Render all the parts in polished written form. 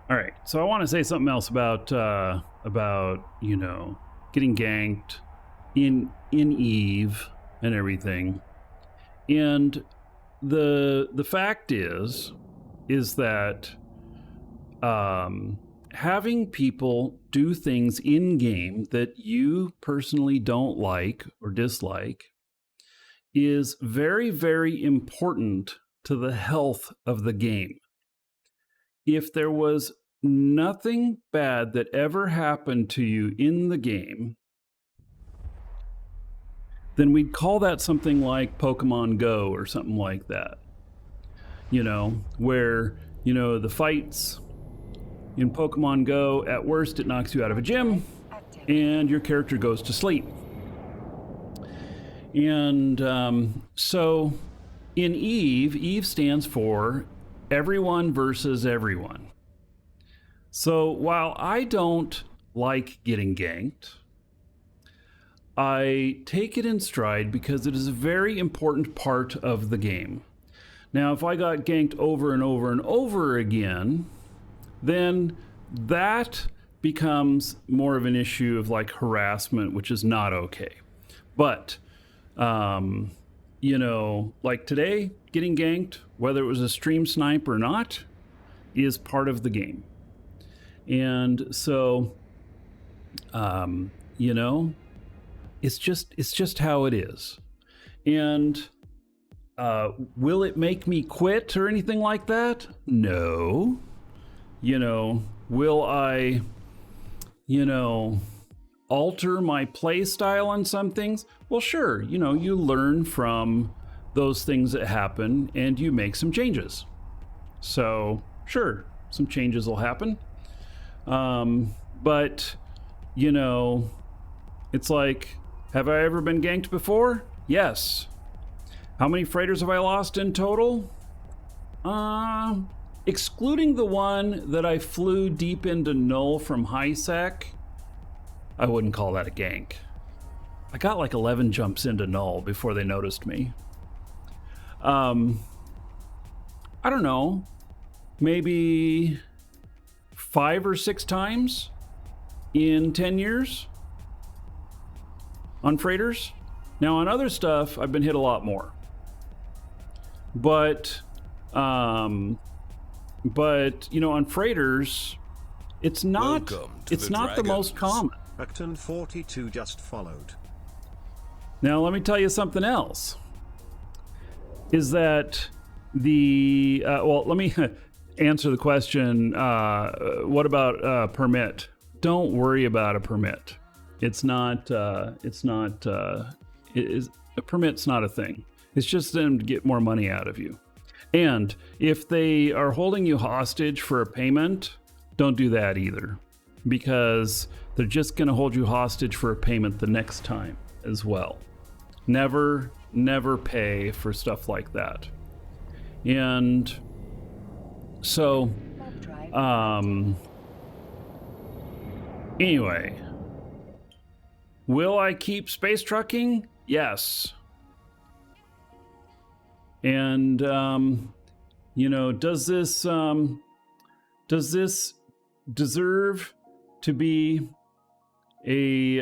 All right, so I want to say something else about getting ganked in Eve and everything. And the fact is that having people do things in game that you personally don't like or dislike is very, very important to the health of the game. If there was nothing bad that ever happened to you in the game, then we'd call that something like Pokemon Go or something like that. Where, the fights in Pokemon Go, at worst, it knocks you out of a gym and your character goes to sleep. And so in Eve stands for everyone versus everyone. So while I don't like getting ganked, I take it in stride because it is a very important part of the game. Now, if I got ganked over and over and over again, then that becomes more of an issue of like harassment, which is not okay. But, like today, getting ganked, whether it was a stream snipe or not, is part of the game. And so, it's just how it is. And will it make me quit or anything like that? No. Will I, alter my play style on some things? Well, sure. You learn from those things that happen and you make some changes. So sure, some changes will happen. But, it's like, have I ever been ganked before? Yes. How many freighters have I lost in total? Excluding the one that I flew deep into null from high sec, I wouldn't call that a gank. I got like 11 jumps into null before they noticed me. I don't know, maybe 5 or 6 times in 10 years on freighters. Now on other stuff, I've been hit a lot more. But on freighters, it's not the most common. Acton 42 just followed. Now let me tell you something else. Is that let me answer the question. What about permit? Don't worry about a permit. A permit's not a thing. It's just them to get more money out of you. And if they are holding you hostage for a payment, don't do that either, because they're just going to hold you hostage for a payment the next time as well. Never pay for stuff like that. And so, anyway, will I keep space trucking? Yes. And, does this deserve to be a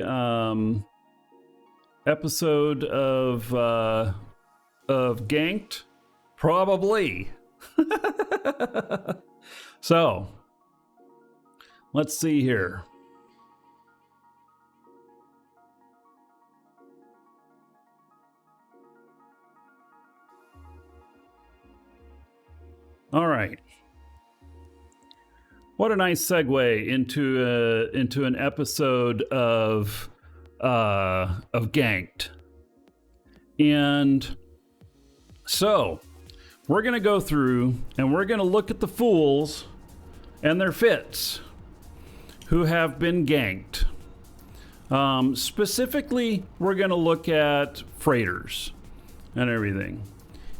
episode of Ganked? Probably. So, let's see here. All right. What a nice segue into an episode of Ganked. And so we're going to go through and we're going to look at the fools and their fits who have been ganked. Specifically, we're going to look at freighters and everything.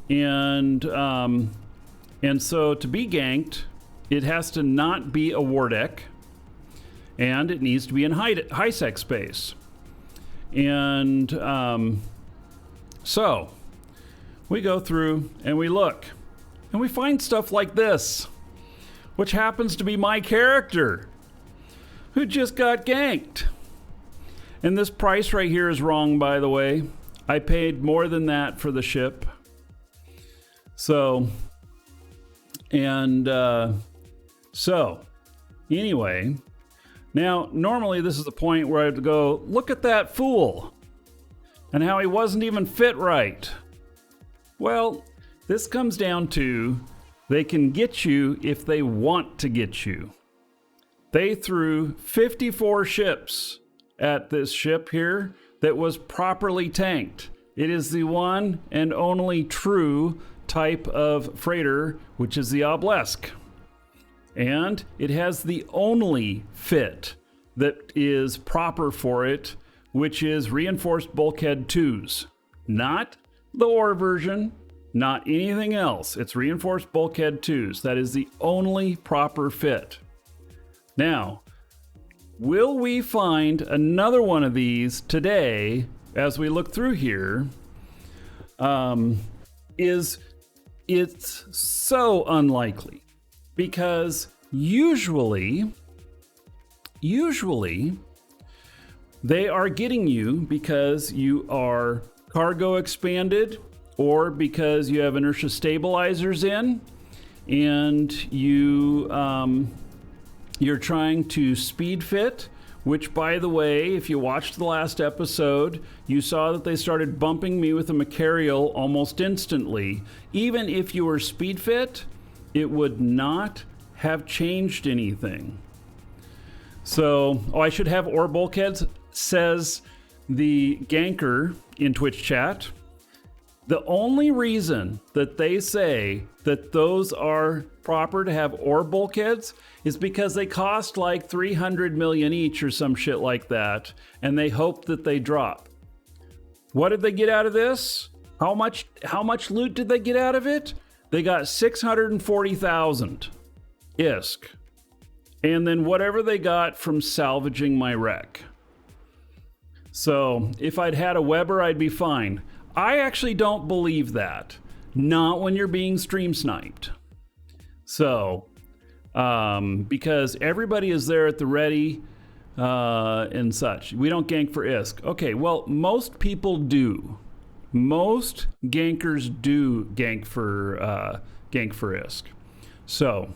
And so to be ganked, it has to not be a war deck, and it needs to be in high sec space. And so we go through and we look, and we find stuff like this. which happens to be my character, who just got ganked. And this price right here is wrong, by the way. I paid more than that for the ship. So, anyway, now normally this is the point where I have to go, look at that fool and how he wasn't even fit right. Well, this comes down to they can get you if they want to get you. They threw 54 ships at this ship here that was properly tanked. It is the one and only true type of freighter, which is the obelisk. And it has the only fit that is proper for it, which is reinforced bulkhead 2s. Not the ore version, not anything else. It's reinforced bulkhead 2s. That is the only proper fit. Now, will we find another one of these today as we look through here? It's so unlikely, because usually they are getting you because you are cargo expanded, or because you have inertia stabilizers in, and you're trying to speed fit, which, by the way, if you watched the last episode, you saw that they started bumping me with a Macarial almost instantly. Even if you were speed fit, it would not have changed anything. So, I should have ore bulkheads, says the ganker in Twitch chat. The only reason that they say that those are proper to have ore bulkheads is because they cost like 300 million each or some shit like that, and they hope that they drop. What did they get out of this? How much loot did they get out of it? They got 640,000 ISK. And then whatever they got from salvaging my wreck. So if I'd had a Weber, I'd be fine. I actually don't believe that. Not when you're being stream sniped. So, because everybody is there at the ready and such. We don't gank for ISK. Okay, well, most people do. Most gankers do gank for ISK. So,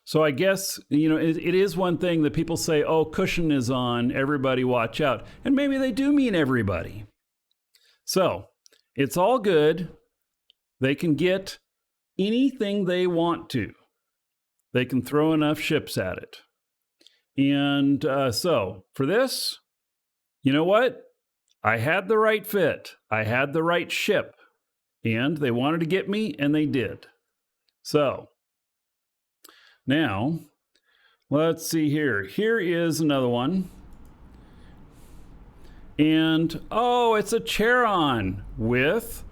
so I guess, it is one thing that people say, oh, cushion is on, everybody watch out. And maybe they do mean everybody. So, it's all good. They can get anything they want to. They can throw enough ships at it. And so, for this, you know what? I had the right fit. I had the right ship. And they wanted to get me, and they did. So, now, let's see here. Here is another one. And, oh, it's a Charon with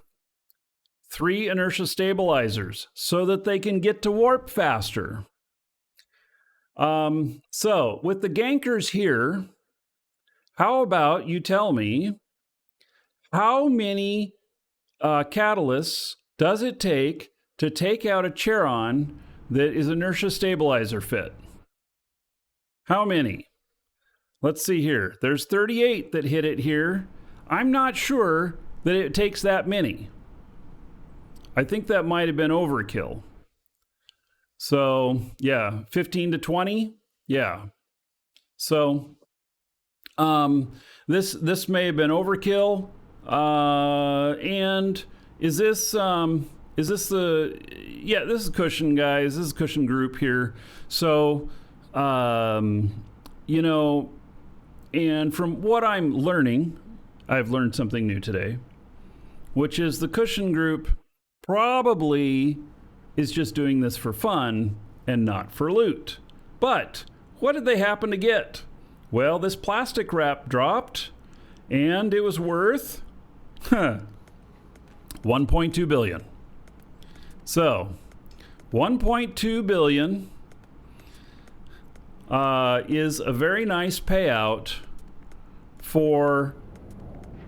3 inertia stabilizers so that they can get to warp faster. So, with the gankers here, how about you tell me how many catalysts does it take to take out a Charon that is inertia stabilizer fit? How many? Let's see here. There's 38 that hit it here. I'm not sure that it takes that many. I think that might have been overkill. So, yeah, 15 to 20. Yeah. So, this may have been overkill. And is this the, yeah, this is Cushion, guys. This is Cushion Group here. So, and from what I'm learning, I've learned something new today, which is the Cushion Group probably is just doing this for fun and not for loot. But what did they happen to get? Well, this plastic wrap dropped, and it was worth 1.2 billion. So, 1.2 billion is a very nice payout for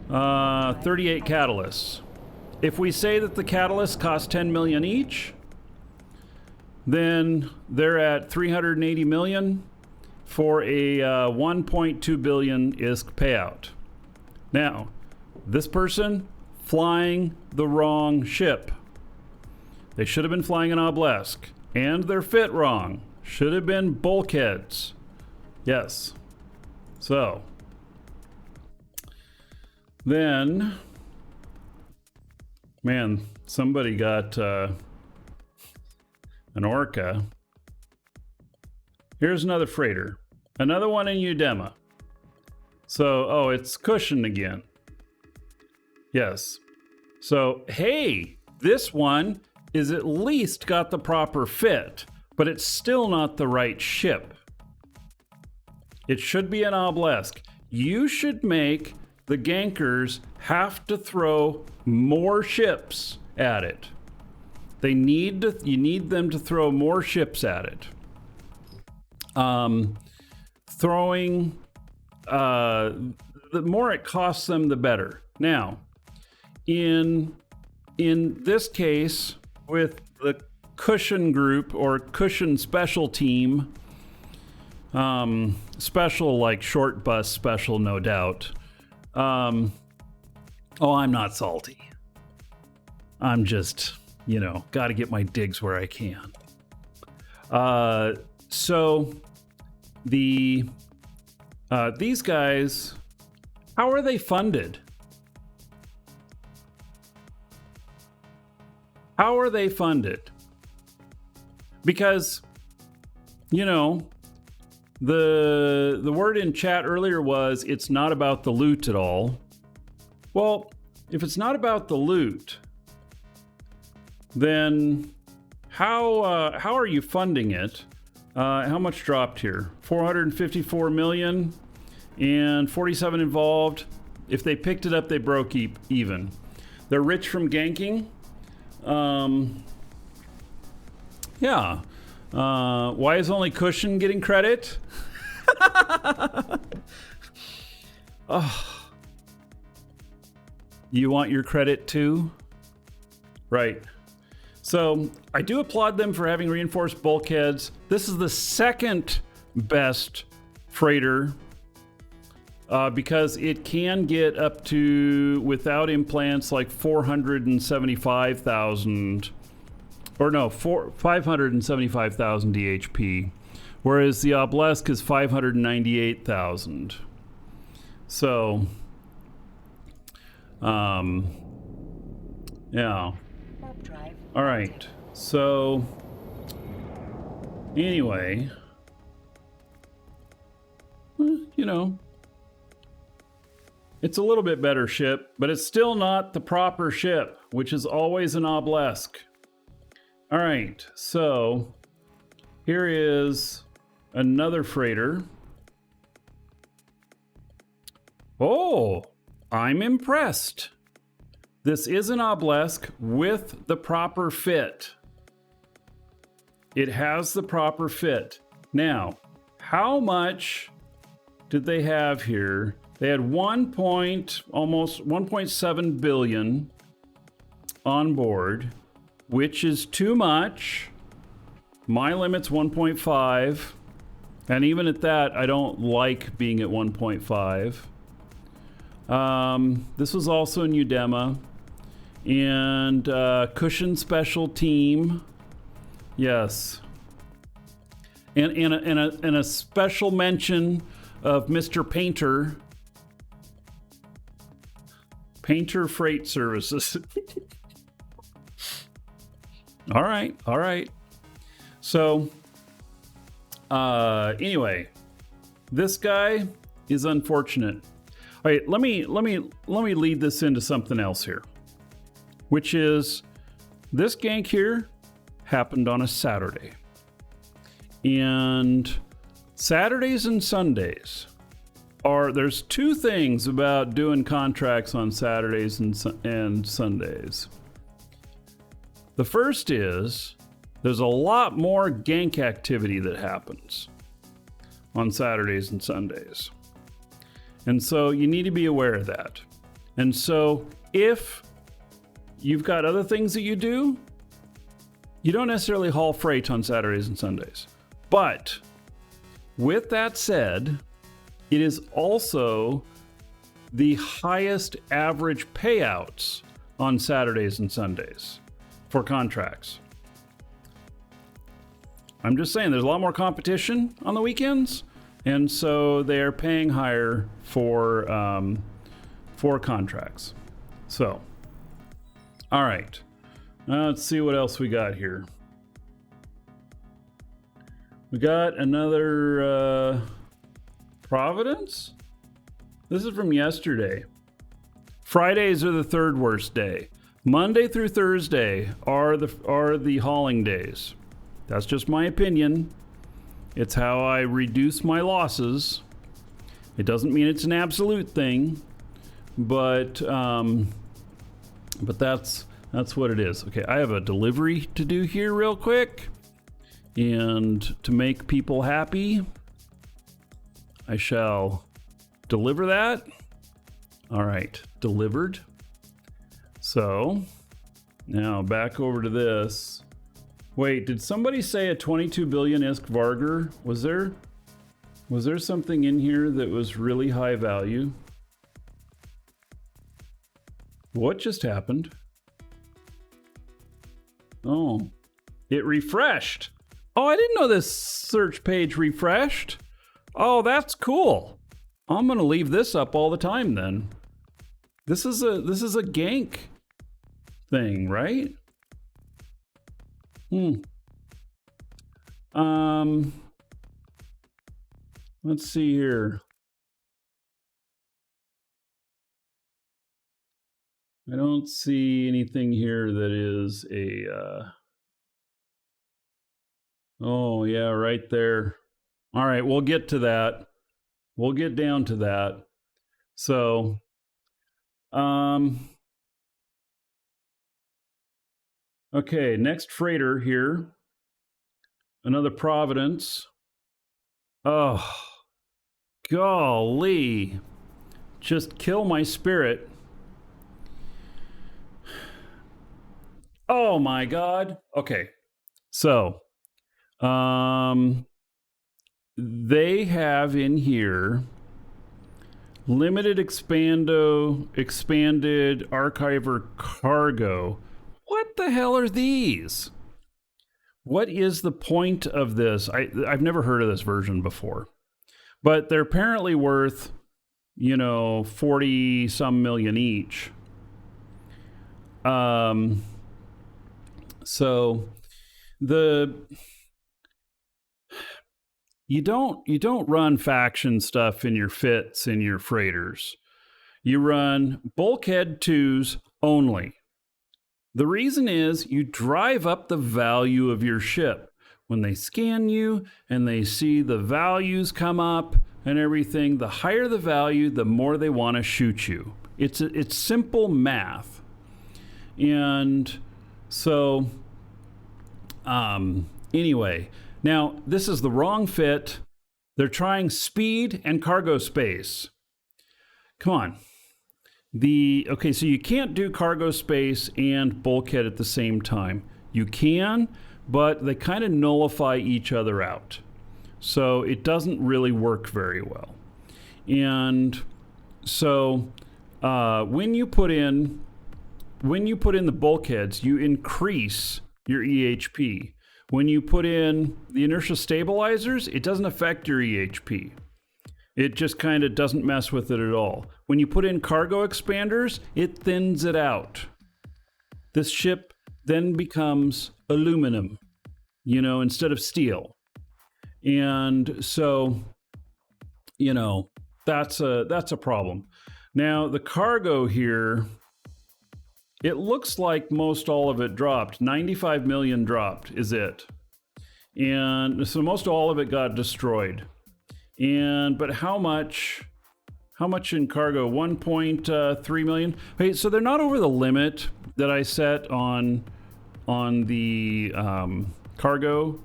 38 catalysts. If we say that the catalysts cost 10 million each, then they're at 380 million for a 1.2 billion ISK payout. Now, this person flying the wrong ship. They should have been flying an obelisk, and they're fit wrong. Should have been bulkheads. Yes. So, then, man, somebody got an orca. Here's another freighter. Another one in Udema. So, oh, it's cushioned again. Yes. So, hey, this one is at least got the proper fit, but it's still not the right ship. It should be an obelisk. You should make the gankers have to throw more ships at it. You need them to throw more ships at it. Throwing, the more it costs them, the better. Now, in this case, with the cushion group or cushion special team, special like short bus special, no doubt. Oh, I'm not salty. I'm just, got to get my digs where I can. So these guys, how are they funded? How are they funded? Because, the word in chat earlier was it's not about the loot at all. Well, if it's not about the loot, then how are you funding it? How much dropped here? 454 million and 47 involved. If they picked it up, they broke even. They're rich from ganking. Yeah. Why is only Cushion getting credit? Oh. You want your credit too? Right. So I do applaud them for having reinforced bulkheads. This is the second best freighter because it can get up to, without implants, like 475,000 or no, 575,000 DHP, whereas the obelisk is 598,000. So, yeah. All right. So, anyway, it's a little bit better ship, but it's still not the proper ship, which is always an obelisk. All right, so here is another freighter. Oh, I'm impressed. This is an obelisk with the proper fit. It has the proper fit. Now, how much did they have here? They had almost 1.7 billion on board, which is too much. My limit's 1.5. And even at that, I don't like being at 1.5. This was also in Udema. And Cushion Special Team. Yes. And a special mention of Mr. Painter. Painter Freight Services. All right. So, anyway, this guy is unfortunate. All right, let me lead this into something else here, which is this gank here happened on a Saturday, and Saturdays and Sundays there's two things about doing contracts on Saturdays and Sundays. The first is there's a lot more gank activity that happens on Saturdays and Sundays. And so you need to be aware of that. And so if you've got other things that you do, You don't necessarily haul freight on Saturdays and Sundays. But with that said, it is also the highest average payouts on Saturdays and Sundays for contracts. I'm just saying there's a lot more competition on the weekends, and so they're paying higher for contracts. So, all right. Let's see what else we got here. We got another Providence. This is from yesterday. Fridays are the third worst day. Monday through Thursday are the hauling days. That's just my opinion. It's how I reduce my losses. It doesn't mean it's an absolute thing, but that's what it is. Okay, I have a delivery to do here real quick, and to make people happy, I shall deliver that. All right, delivered. So now back over to this. Wait, did somebody say a 22 billion ISK Varger? Was there something in here that was really high value? What just happened? Oh, it refreshed. Oh, I didn't know this search page refreshed. Oh, that's cool. I'm gonna leave this up all the time then. This is a gank thing, right? Let's see here. I don't see anything here that is a oh yeah, right there. All right, we'll get to that. We'll get down to that. So okay, next freighter here. Another Providence. Oh, golly. Just kill my spirit. Oh my God. Okay. So, they have in here limited expanded archiver cargo. What the hell are these? What is the point of this? I've never heard of this version before, but they're apparently worth, 40 some million each. So you don't run faction stuff in your fits in your freighters. You run bulkhead 2s only. The reason is you drive up the value of your ship. When they scan you and they see the values come up and everything, the higher the value, the more they want to shoot you. It's simple math. And so, anyway, now this is the wrong fit. They're trying speed and cargo space. Come on. Okay, so you can't do cargo space and bulkhead at the same time. You can, but they kind of nullify each other out. So it doesn't really work very well. And so when you put in the bulkheads, you increase your EHP. When you put in the inertia stabilizers, it doesn't affect your EHP. It just kind of doesn't mess with it at all. When you put in cargo expanders, it thins it out. This ship then becomes aluminum, instead of steel. And so, that's a problem. Now, the cargo here, it looks like most all of it dropped. 95 million dropped is it. And so most all of it got destroyed. But how much in cargo? 1.3 million. Okay, so they're not over the limit that I set on the cargo,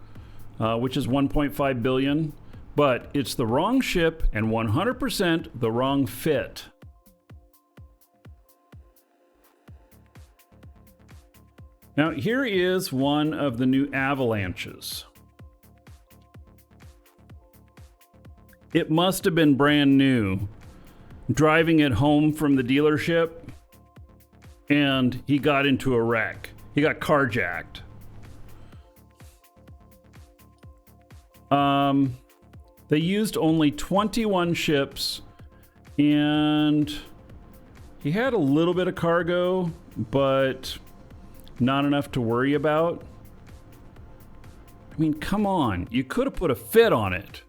which is 1.5 billion, but it's the wrong ship and 100% the wrong fit. Now, here is one of the new avalanches. It must have been brand new. Driving it home from the dealership, and he got into a wreck. He got carjacked. They used only 21 ships, and he had a little bit of cargo, but not enough to worry about. I mean, come on. You could have put a fit on it.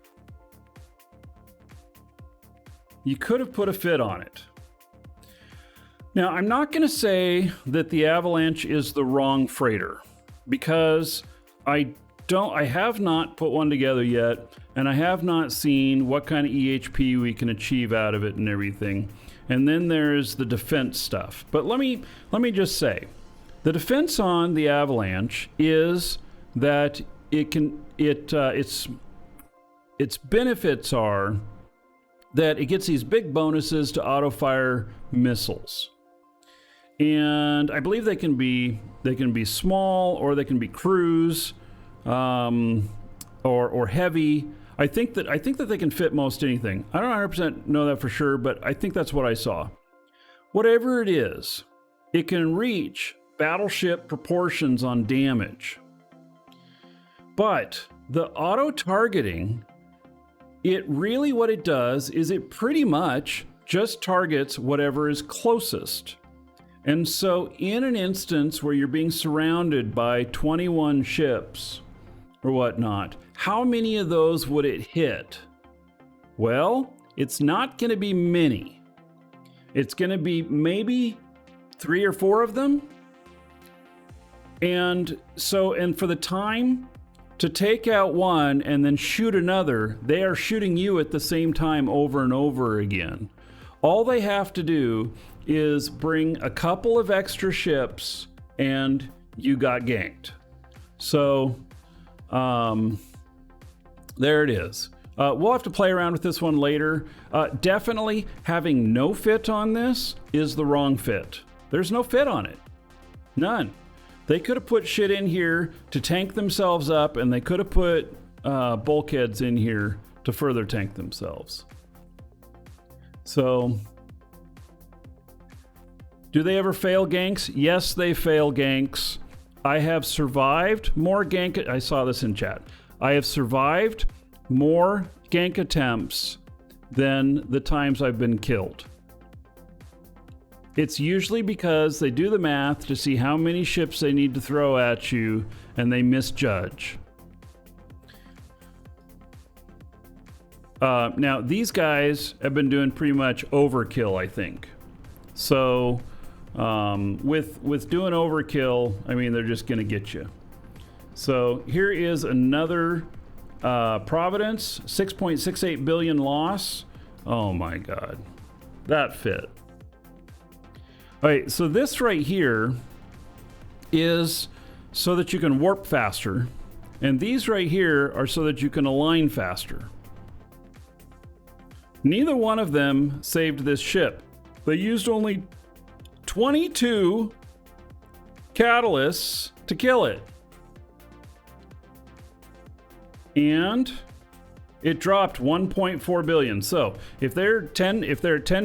You could have put a fit on it. Now, I'm not going to say that the Avalanche is the wrong freighter, because I have not put one together yet, and I have not seen what kind of EHP we can achieve out of it and everything. And then there's the defense stuff. But let me just say, the defense on the Avalanche is that its benefits are that it gets these big bonuses to auto-fire missiles. And I believe they can be small, or they can be cruise, or heavy. I think that they can fit most anything. I don't 100% know that for sure, but I think that's what I saw. Whatever it is, it can reach battleship proportions on damage. But the auto-targeting, what it does is it pretty much just targets whatever is closest. And so in an instance where you're being surrounded by 21 ships or whatnot, how many of those would it hit? Well, it's not going to be many. It's going to be maybe 3 or 4 of them. And for the time to take out one and then shoot another, they are shooting you at the same time over and over again. All they have to do is bring a couple of extra ships and you got ganked. So there it is. We'll have to play around with this one later. Definitely having no fit on this is the wrong fit. There's no fit on it. None. They could have put shit in here to tank themselves up, and they could have put bulkheads in here to further tank themselves. So, do they ever fail ganks? Yes, they fail ganks. I have survived more gank. I saw this in chat. I have survived more gank attempts than the times I've been killed. It's usually because they do the math to see how many ships they need to throw at you, and they misjudge. Now, these guys have been doing pretty much overkill, I think. So, with doing overkill, I mean, they're just going to get you. So, here is another Providence, 6.68 billion loss. Oh my God. That fit. All right, so this right here is so that you can warp faster, and these right here are so that you can align faster. Neither one of them saved this ship. They used only 22 catalysts to kill it. And it dropped 1.4 billion. So if they're 10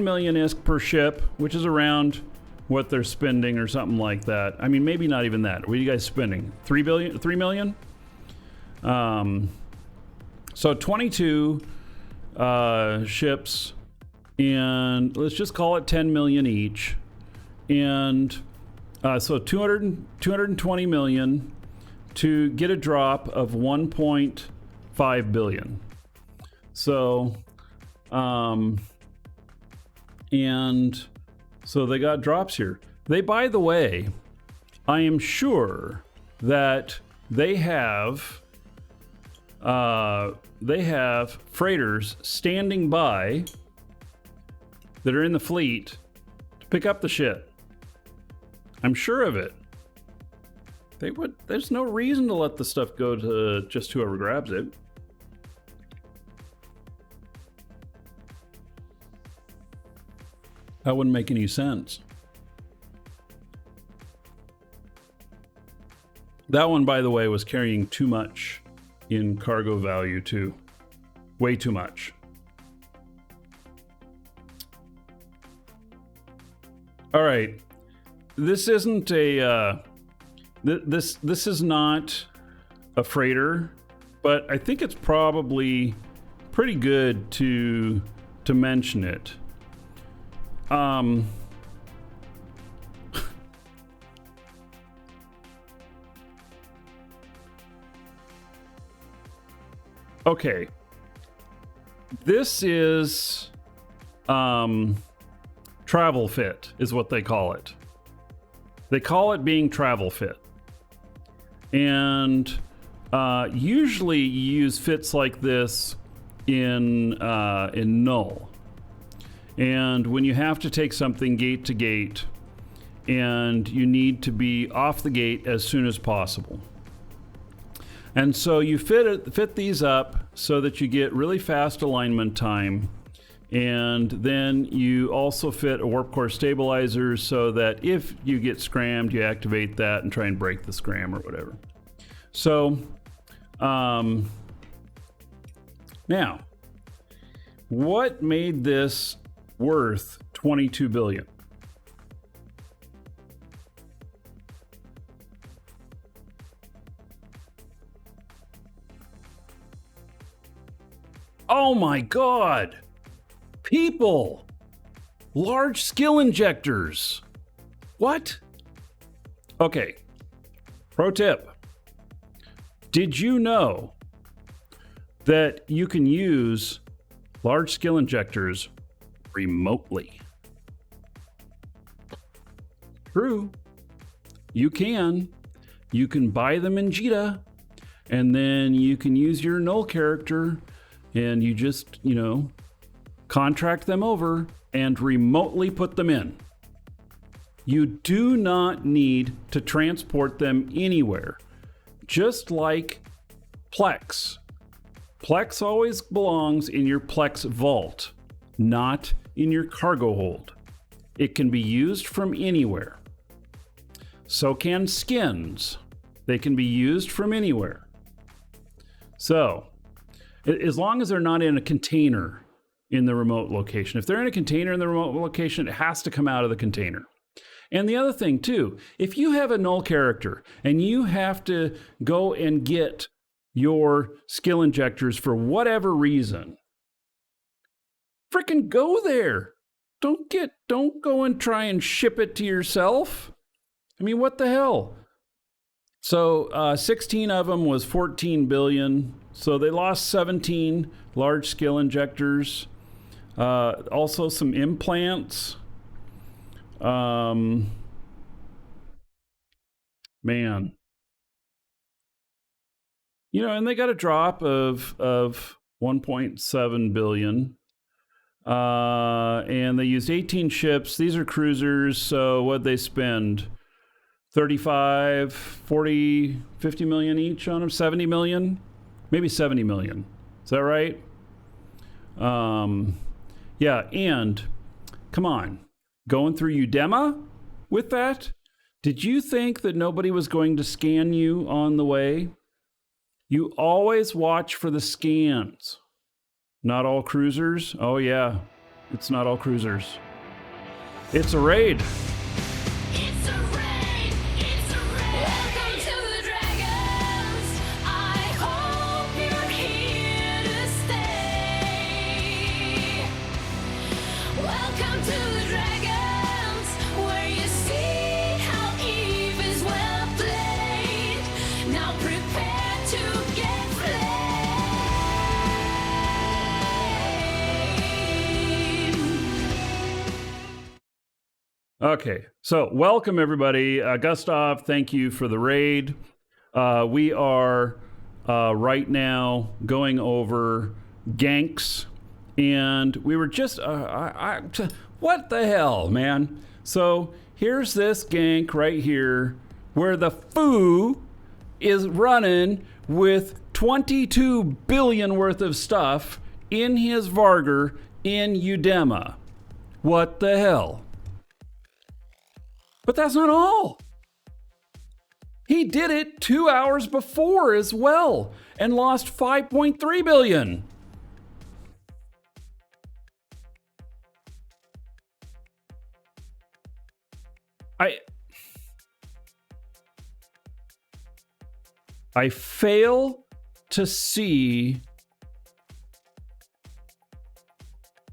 million ISK per ship, which is around what they're spending or something like that. I mean, maybe not even that. What are you guys spending? 3 million? So 22 ships, and let's just call it 10 million each. And so 220 million to get a drop of 1.5 billion. So, and so they got drops here. They, by the way, I am sure that they have freighters standing by that are in the fleet to pick up the shit. I'm sure of it. They would. There's no reason to let the stuff go to just whoever grabs it. That wouldn't make any sense. That one, by the way, was carrying too much in cargo value too. Way too much. All right. This isn't a this is not a freighter, but I think it's probably pretty good to mention it. Okay. This is travel fit is what they call it. They call it being travel fit. And usually you use fits like this in null. And when you have to take something gate to gate and you need to be off the gate as soon as possible. And so you fit these up so that you get really fast alignment time. And then you also fit a warp core stabilizer so that if you get scrammed, you activate that and try and break the scram or whatever. So now, what made this worth 22 billion? Oh my God! People! Large skill injectors! What? Okay. Pro tip. Did you know that you can use large skill injectors remotely? True. You can. You can buy them in Jita, and then you can use your null character, and you just, contract them over and remotely put them in. You do not need to transport them anywhere. Just like Plex. Plex always belongs in your Plex vault, not in your cargo hold. It can be used from anywhere. So can skins. They can be used from anywhere. So, as long as they're not in a container in the remote location. If they're in a container in the remote location, it has to come out of the container. And the other thing too, if you have a null character and you have to go and get your skill injectors for whatever reason, frickin' go there. Don't go and try and ship it to yourself. I mean, what the hell? So 16 of them was 14 billion. So they lost 17 large skill injectors. Also some implants. Man. 'And they got a drop of 1.7 billion. And they used 18 ships. These are cruisers. So what'd they spend? 35, 40, 50 million each on them? 70 million? Maybe 70 million. Is that right? Yeah, and come on. Going through Udema with that? Did you think that nobody was going to scan you on the way? You always watch for the scans. Not all cruisers? Oh yeah, it's not all cruisers. It's a raid. It's a raid, it's a raid. Welcome to the Dragons. I hope you're here to stay. Welcome to the Dragons, where you see how Eve is well played. Now prepare to get flamed. Okay, so welcome everybody. Gustav, thank you for the raid. We are right now going over ganks, and we were just, what the hell, man? So here's this gank right here, where the foo is running with 22 billion worth of stuff in his Vargur in Udema. What the hell? But that's not all. He did it 2 hours before as well and lost 5.3 billion. I fail to see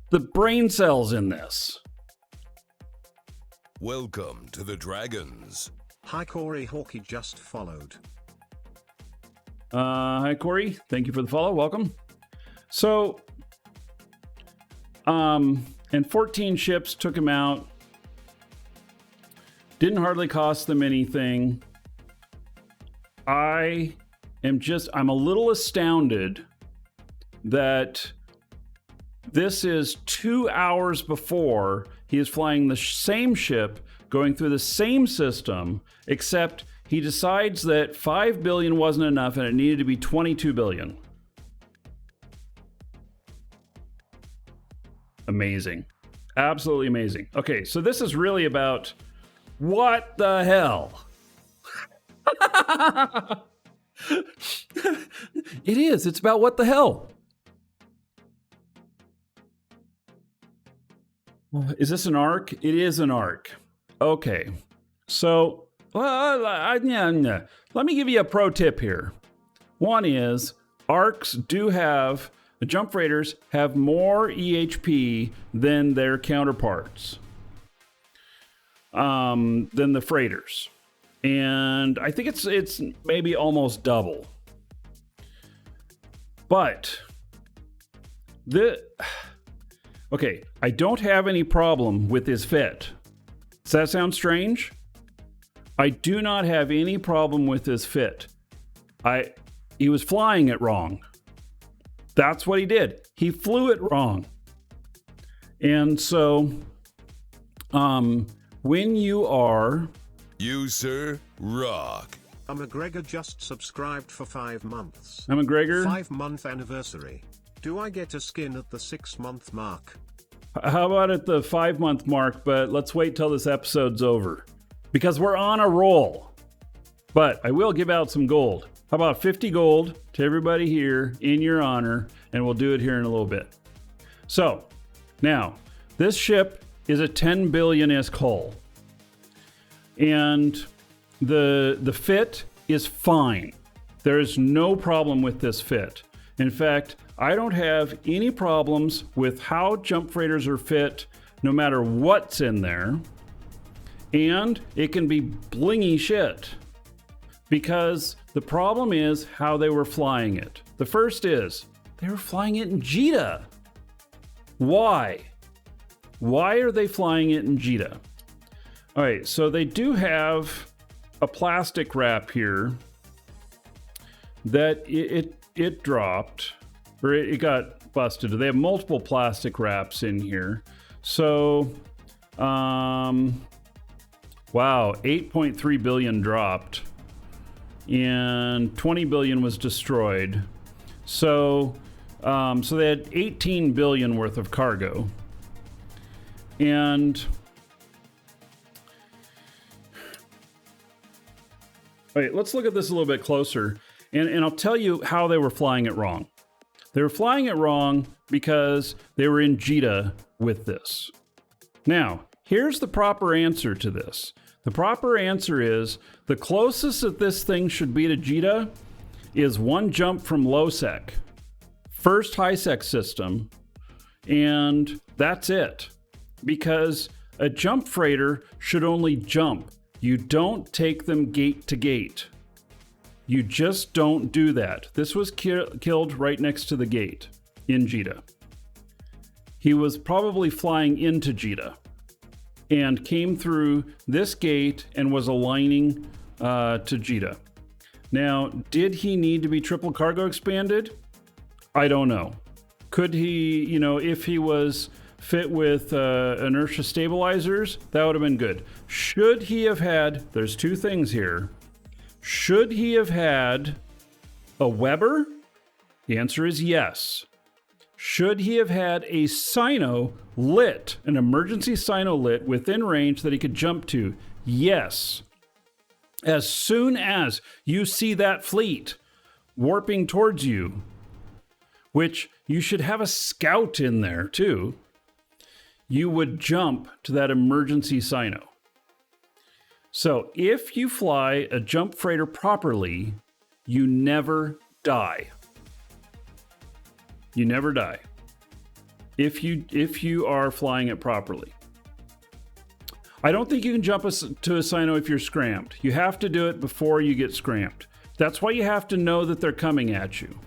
the brain cells in this. Welcome to the Dragons. Hi Corey Hawkey just followed. Hi Corey, thank you for the follow. Welcome. So, and 14 ships took him out. Didn't hardly cost them anything. I'm a little astounded that this is 2 hours before he is flying the same ship, going through the same system, except he decides that 5 billion wasn't enough and it needed to be 22 billion. Amazing. Absolutely amazing. Okay, so this is really about what the hell? It is. It's about what the hell. Is this an arc? It is an arc. Okay. So, let me give you a pro tip here. One is arcs do have, the jump freighters have more EHP than their counterparts, than the freighters. And I think it's maybe almost double. But okay, I don't have any problem with his fit. Does that sound strange? I do not have any problem with his fit. He was flying it wrong. That's what he did. He flew it wrong. And so, when you are... You, sir, rock. McGregor just subscribed for 5 months. McGregor? 5-month anniversary. Do I get a skin at the 6-month mark? How about at the 5-month mark, but let's wait till this episode's over. Because we're on a roll. But I will give out some gold. How about 50 gold to everybody here in your honor, and we'll do it here in a little bit. So, now, this ship is a 10 billion-esque hull. And the fit is fine. There's no problem with this fit. In fact, I don't have any problems with how jump freighters are fit, no matter what's in there. And it can be blingy shit. Because the problem is how they were flying it. The first is, they were flying it in JITA. Why? Why are they flying it in JITA? All right, so they do have a plastic wrap here that it dropped, or it got busted. They have multiple plastic wraps in here. So, wow, 8.3 billion dropped, and 20 billion was destroyed. So, so they had 18 billion worth of cargo, and all right, let's look at this a little bit closer, and I'll tell you how they were flying it wrong. They were flying it wrong because they were in JITA with this. Now, here's the proper answer to this. The proper answer is the closest that this thing should be to JITA is one jump from low sec, first high sec system, and that's it. Because a jump freighter should only jump. You don't take them gate to gate. You just don't do that. This was killed right next to the gate in JITA. He was probably flying into JITA and came through this gate and was aligning to JITA. Now, did he need to be triple cargo expanded? I don't know. Could he, if he was fit with inertia stabilizers, that would have been good. Should he have had, there's two things here. Should he have had a Weber? The answer is yes. Should he have had a Sino lit, an emergency Sino lit within range that he could jump to? Yes. As soon as you see that fleet warping towards you, which you should have a scout in there too, you would jump to that emergency sino. So if you fly a jump freighter properly, you never die. You never die if you are flying it properly. I don't think you can jump to a sino if you're scrammed. You have to do it before you get scrammed. That's why you have to know that they're coming at you.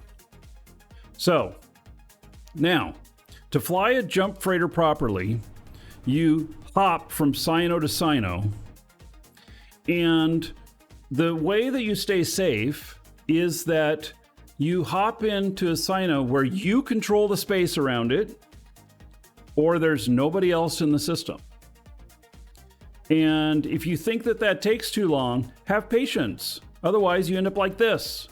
So, now, to fly a jump freighter properly, you hop from sino to sino, and the way that you stay safe is that you hop into a sino where you control the space around it, or there's nobody else in the system. And if you think that that takes too long, have patience. Otherwise, you end up like this.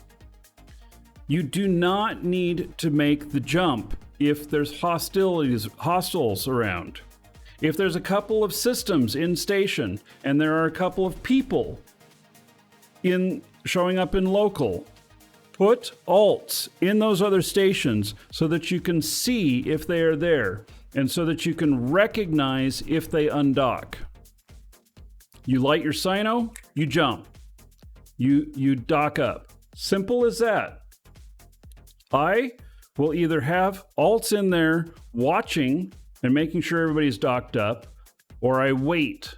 You do not need to make the jump if there's hostiles around. If there's a couple of systems in station and there are a couple of people showing up in local, put alts in those other stations so that you can see if they are there and so that you can recognize if they undock. You light your sino, you jump. You dock up. Simple as that. I will either have alts in there watching and making sure everybody's docked up, or I wait.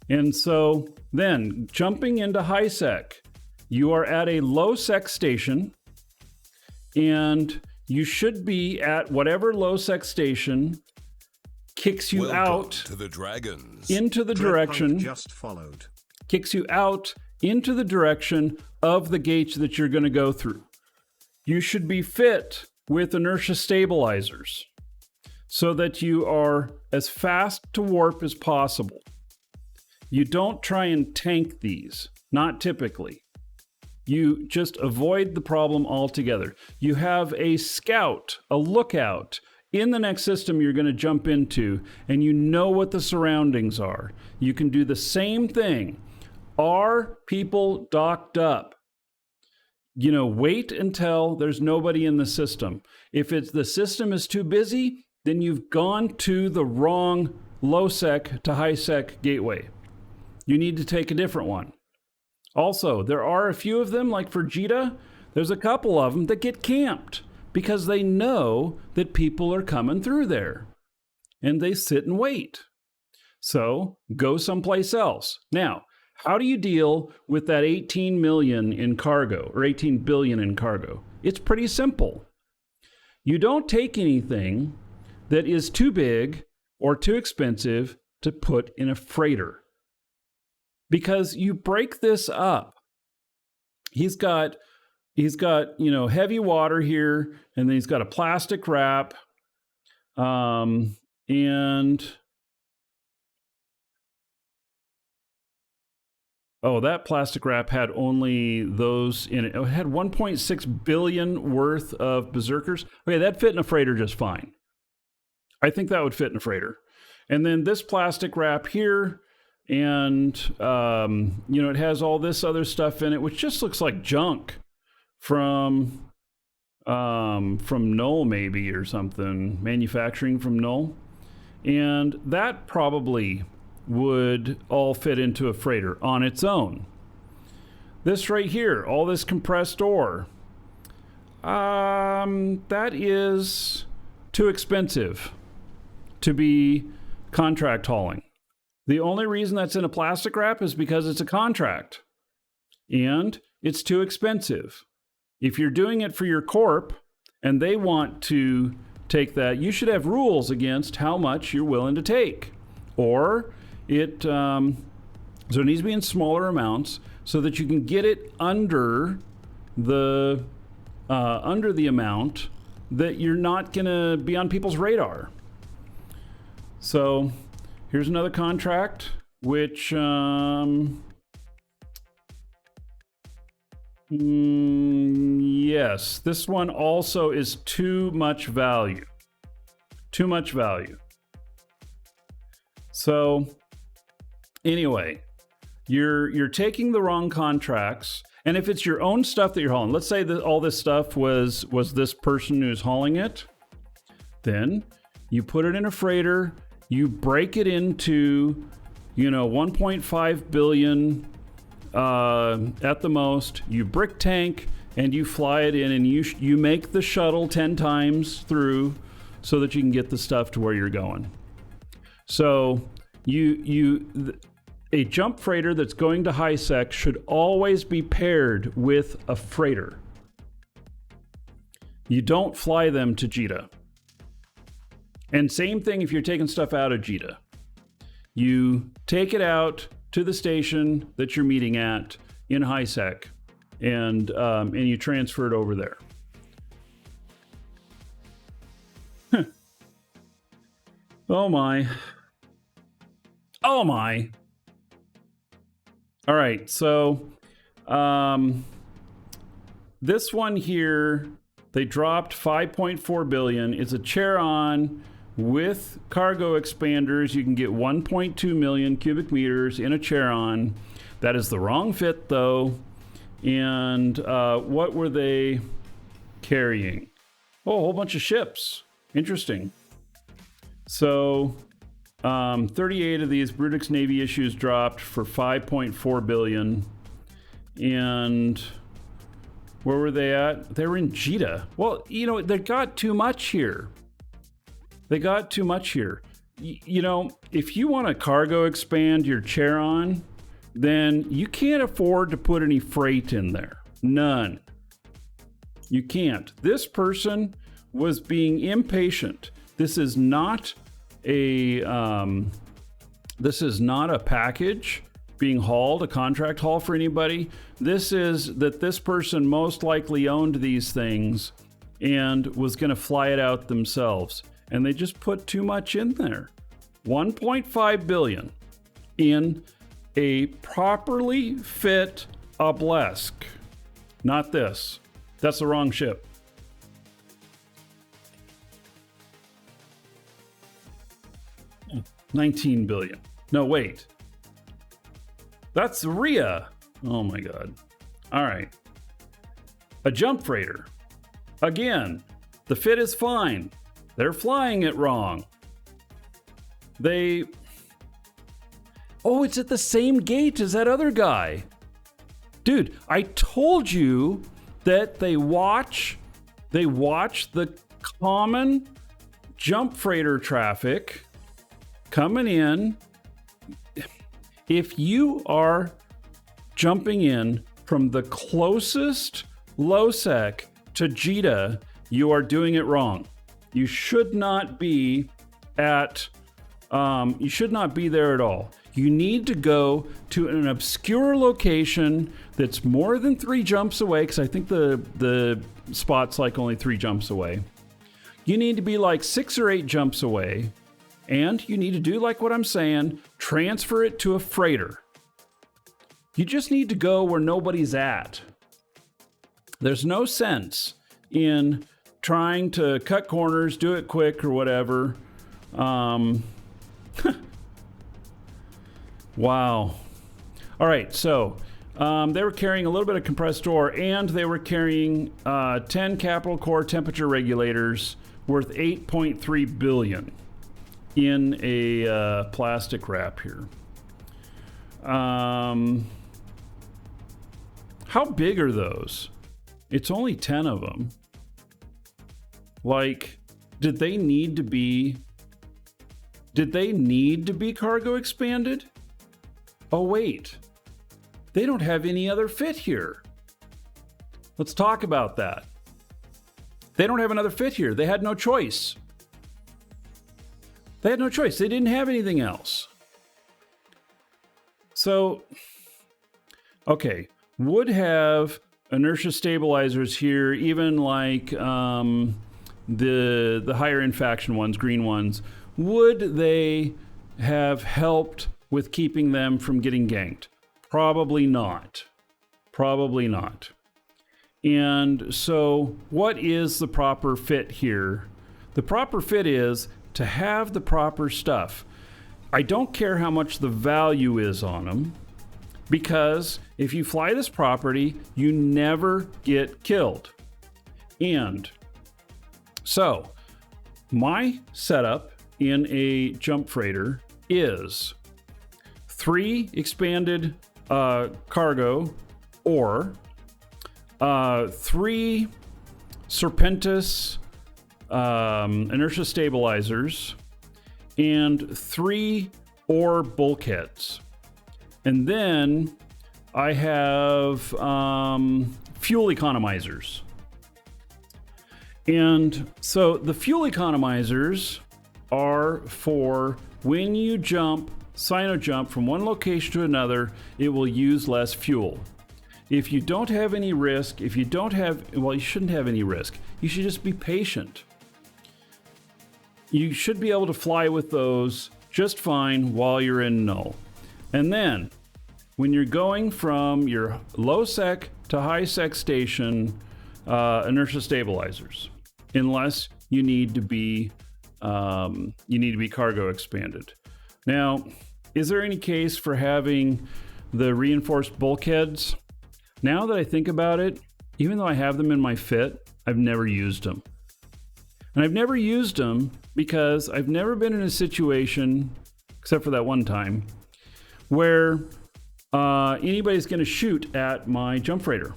And so then, jumping into high sec, you are at a low sec station, and you should be at whatever low sec station kicks you out to the dragons. into the direction, just followed. kicks you out into the direction of the gate that you're going to go through. You should be fit with inertia stabilizers so that you are as fast to warp as possible. You don't try and tank these, not typically. You just avoid the problem altogether. You have a scout, a lookout in the next system you're going to jump into, and you know what the surroundings are. You can do the same thing. Are people docked up? Wait until there's nobody in the system. If the system is too busy, then you've gone to the wrong low sec to high sec gateway. You need to take a different one. Also, there are a few of them, like for Jita, there's a couple of them that get camped because they know that people are coming through there and they sit and wait. So go someplace else. Now, how do you deal with that 18 million in cargo or 18 billion in cargo? It's pretty simple. You don't take anything that is too big or too expensive to put in a freighter, because you break this up. He's got heavy water here, and then he's got a plastic wrap, and that plastic wrap had only those in it. It had 1.6 billion worth of berserkers. Okay, that fit in a freighter just fine. I think that would fit in a freighter. And then this plastic wrap here, and it has all this other stuff in it, which just looks like junk from Null maybe, or something, manufacturing from Null. And that probably would all fit into a freighter on its own. This right here, all this compressed ore, that is too expensive to be contract hauling. The only reason that's in a plastic wrap is because it's a contract, and it's too expensive. If you're doing it for your corp and they want to take that, you should have rules against how much you're willing to take. Or so it needs to be in smaller amounts so that you can get it under the amount that you're not going to be on people's radar. So here's another contract, which yes, this one also is too much value. Too much value. So anyway, You're taking the wrong contracts, and if it's your own stuff that you're hauling, let's say that all this stuff was this person who's hauling it, then you put it in a freighter, you break it into, 1.5 billion at the most. You brick tank and you fly it in, and you make the shuttle 10 times through so that you can get the stuff to where you're going. So a jump freighter that's going to high sec should always be paired with a freighter. You don't fly them to JITA. And same thing if you're taking stuff out of JITA. You take it out to the station that you're meeting at in high sec, and you transfer it over there. Oh my. Oh my. All right, so this one here, they dropped 5.4 billion. It's a Charon with cargo expanders. You can get 1.2 million cubic meters in a Charon. That is the wrong fit, though. And what were they carrying? Oh, a whole bunch of ships. Interesting. So 38 of these Brutix Navy issues dropped for 5.4 billion. And where were they at? They were in JITA. Well, they got too much here. If you want to cargo expand your Charon, then you can't afford to put any freight in there. None. You can't. This person was being impatient. This is not a package being hauled, a contract haul for anybody. This is that this person most likely owned these things and was going to fly it out themselves. And they just put too much in there. 1.5 billion in a properly fit obelisk. Not this. That's the wrong ship. $19 billion. No, wait. That's Rhea. Oh my God. All right. A jump freighter. Again, the fit is fine. They're flying it wrong. Oh, it's at the same gate as that other guy. Dude, I told you that they watch the common jump freighter traffic coming in. If you are jumping in from the closest low sec to JITA, you are doing it wrong. You should not be there at all. You need to go to an obscure location that's more than 3 jumps away, because I think the spot's like only 3 jumps away. You need to be like 6 or 8 jumps away, and you need to do like what I'm saying, transfer it to a freighter. You just need to go where nobody's at. There's no sense in trying to cut corners, do it quick or whatever. Wow. All right, so they were carrying a little bit of compressed ore, and they were carrying 10 Capital Core temperature regulators worth 8.3 billion in a plastic wrap here. How big are those? It's only 10 of them. Like, did they need to be cargo expanded? Oh, wait. They don't have any other fit here. Let's talk about that. They don't have another fit here. They had no choice. They didn't have anything else. So, okay, would have inertia stabilizers here, even like the higher end faction ones, green ones, would they have helped with keeping them from getting ganked? Probably not. Probably not. And so what is the proper fit here? The proper fit is to have the proper stuff. I don't care how much the value is on them. because if you fly this property, you never get killed. And so my setup in a jump freighter is 3 expanded cargo, or 3 Serpentis inertia stabilizers, and 3 ore bulkheads. And then I have fuel economizers. And so the fuel economizers are for when you jump, sino jump from one location to another, it will use less fuel. If you don't have any risk, if you don't have, well, you shouldn't have any risk. You should just be patient. You should be able to fly with those just fine while you're in null. And then when you're going from your low sec to high sec station, inertia stabilizers, unless you need to be cargo expanded. Now, is there any case for having the reinforced bulkheads? Now that I think about it, even though I have them in my fit, I've never used them. And I've never used them because I've never been in a situation, except for that one time, where anybody's going to shoot at my jump freighter.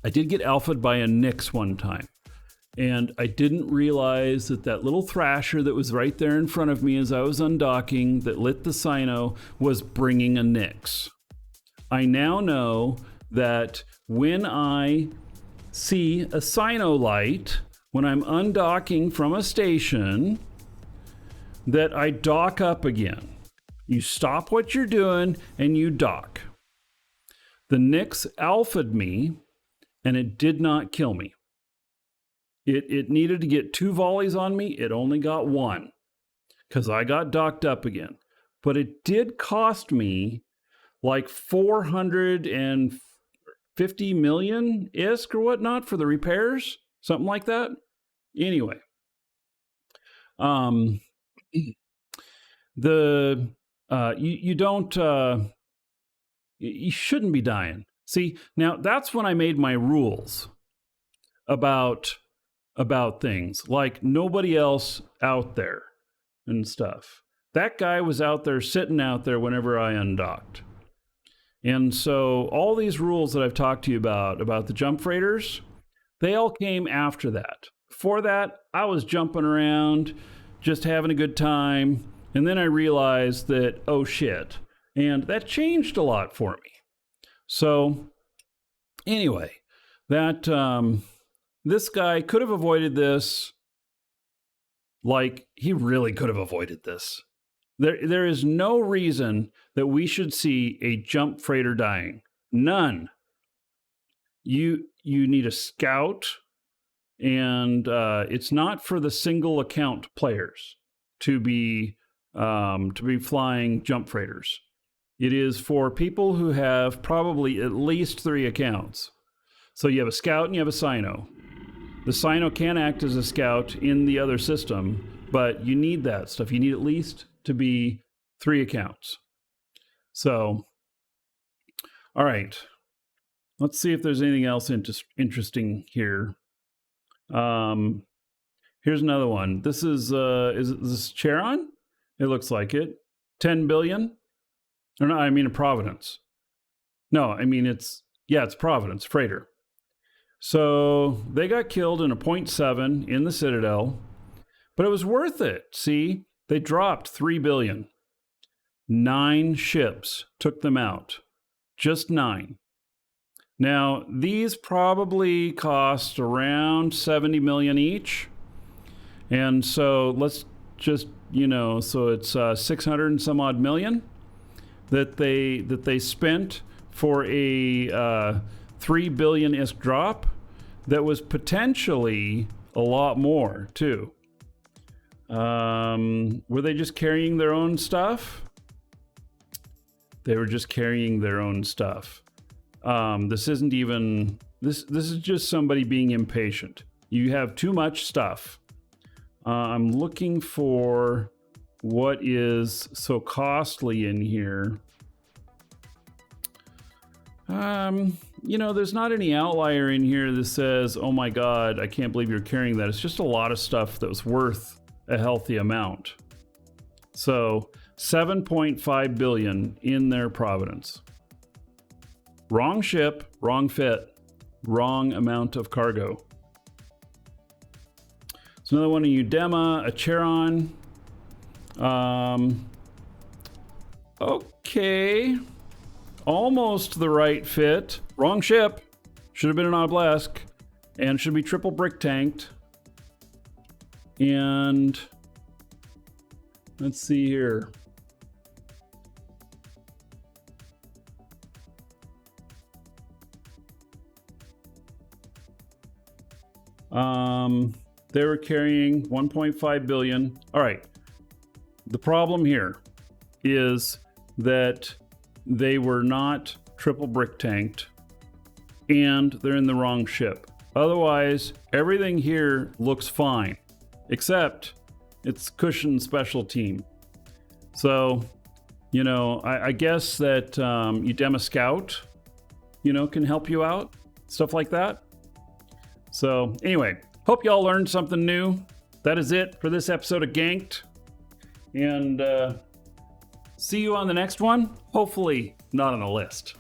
I did get alphaed by a Nyx one time, and I didn't realize that that little thrasher that was right there in front of me as I was undocking that lit the sino was bringing a Nyx. I now know that when I see a sino light, when I'm undocking from a station, that I dock up again. You stop what you're doing and you dock. The Nyx alphaed me, and it did not kill me. It needed to get 2 volleys on me. It only got 1 because I got docked up again. But it did cost me like 450 million ISK or whatnot for the repairs, something like that. Anyway, you shouldn't be dying. See, now that's when I made my rules about things like nobody else out there and stuff. That guy was out there sitting out there whenever I undocked. And so all these rules that I've talked to you about the jump freighters, they all came after that. Before that, I was jumping around, just having a good time. And then I realized that, oh shit. And that changed a lot for me. So anyway, that this guy could have avoided this. Like, he really could have avoided this. There is no reason that we should see a jump freighter dying. None. You need a scout, and it's not for the single account players to be flying jump freighters. It is for people who have probably at least 3 accounts. So you have a scout and you have a sino. The sino can act as a scout in the other system, but you need that stuff. You need at least to be 3 accounts. So, all right. Let's see if there's anything else interesting here. Here's another this is this Charon? It looks like it. 10 billion? Or no, I mean a Providence. No, I mean it's Providence, freighter. So they got killed in a 0.7 in the Citadel, but it was worth it. See, they dropped 3 billion. 9 ships took them out. Just 9. Now, these probably cost around 70 million each. And so let's just, so it's 600 and some odd million that they spent for a 3 billion ISK drop that was potentially a lot more too. Were they just carrying their own stuff? They were just carrying their own stuff. This isn't even, this is just somebody being impatient. You have too much stuff. I'm looking for what is so costly in here. There's not any outlier in here that says, oh my God, I can't believe you're carrying that. It's just a lot of stuff that was worth a healthy amount. So 7.5 billion in their Providence. Wrong ship, wrong fit, wrong amount of cargo. It's another one, a Eudema, a Charon. Okay. Almost the right fit. Wrong ship. Should have been an Obelisk. And should be triple brick tanked. And let's see here. They were carrying 1.5 billion. All right. The problem here is that they were not triple brick tanked and they're in the wrong ship. Otherwise, everything here looks fine, except it's Cushion Special Team. So, I guess that Eudema Scout, can help you out, stuff like that. So anyway, hope y'all learned something new. That is it for this episode of Ganked. And see you on the next one. Hopefully not on the list.